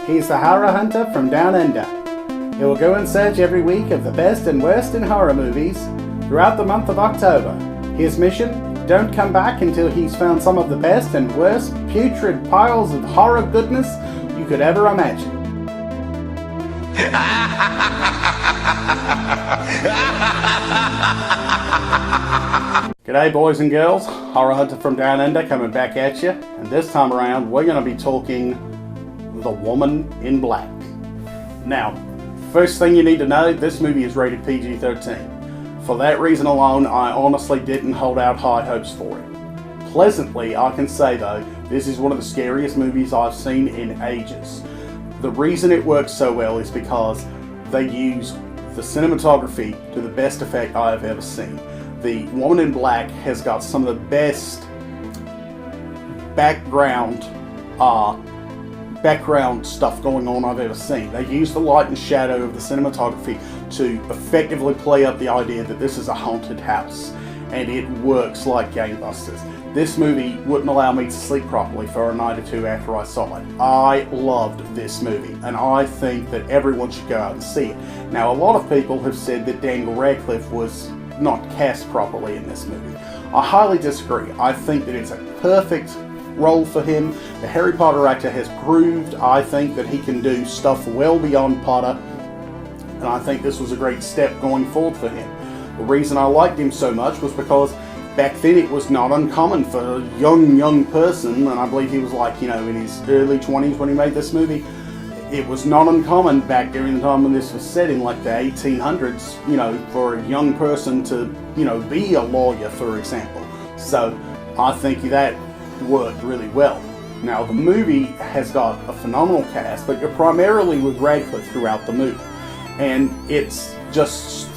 He's the horror hunter from Down Under. He will go in search every week of the best and worst in horror movies throughout the month of October. His mission? Don't come back until he's found some of the best and worst putrid piles of horror goodness you could ever imagine. G'day boys and girls, Horror Hunter from Down Under coming back at you, and this time around we're going to be talking The Woman in Black. Now, first thing you need to know, this movie is rated PG-13. For that reason alone, I honestly didn't hold out high hopes for it. Pleasantly, I can say though, this is one of the scariest movies I've seen in ages. The reason it works so well is because they use the cinematography to the best effect I have ever seen. The Woman in Black has got some of the best background stuff going on I've ever seen. They use the light and shadow of the cinematography to effectively play up the idea that this is a haunted house, and it works like gangbusters. This movie wouldn't allow me to sleep properly for a night or two after I saw it. I loved this movie, and I think that everyone should go out and see it. Now, a lot of people have said that Daniel Radcliffe was not cast properly in this movie. I highly disagree. I think that it's a perfect role for him. The Harry Potter actor has proved, I think, that he can do stuff well beyond Potter, and I think this was a great step going forward for him. The reason I liked him so much was because back then it was not uncommon for a young person, and I believe he was like, in his early 20s when he made this movie. It was not uncommon back during the time when this was set in like the 1800s, for a young person to, be a lawyer, for example. So I think that worked really well. Now, the movie has got a phenomenal cast, but you're primarily with Radcliffe throughout the movie. And it's just,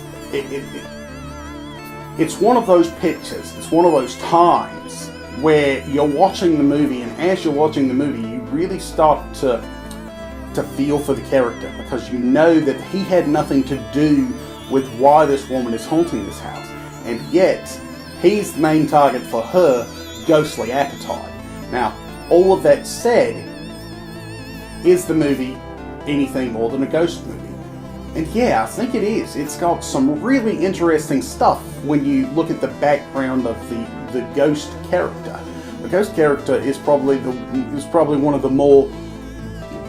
it's one of those pictures, it's one of those times where you're watching the movie, and as you're watching the movie, you really start to feel for the character, because you know that he had nothing to do with why this woman is haunting this house, and yet he's the main target for her ghostly appetite. Now, all of that said, is the movie anything more than a ghost movie? And yeah, I think it is. It's got some really interesting stuff when you look at the background of the ghost character. The ghost character is probably one of the more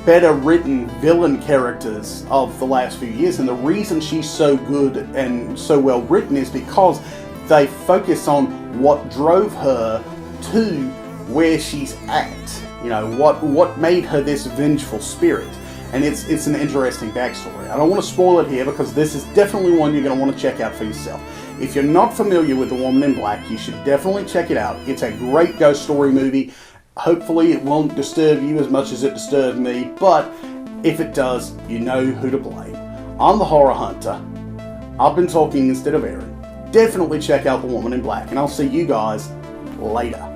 better written villain characters of the last few years, and the reason she's so good and so well written is because they focus on what drove her to where she's at. What made her this vengeful spirit, and it's an interesting backstory. I don't want to spoil it here because this is definitely one you're going to want to check out for yourself. If you're not familiar with The Woman in Black, you should definitely check it out. It's a great ghost story movie. Hopefully it won't disturb you as much as it disturbed me, but if it does, you know who to blame. I'm the Horror Hunter. I've been talking instead of Aaron. Definitely check out The Woman in Black, and I'll see you guys later.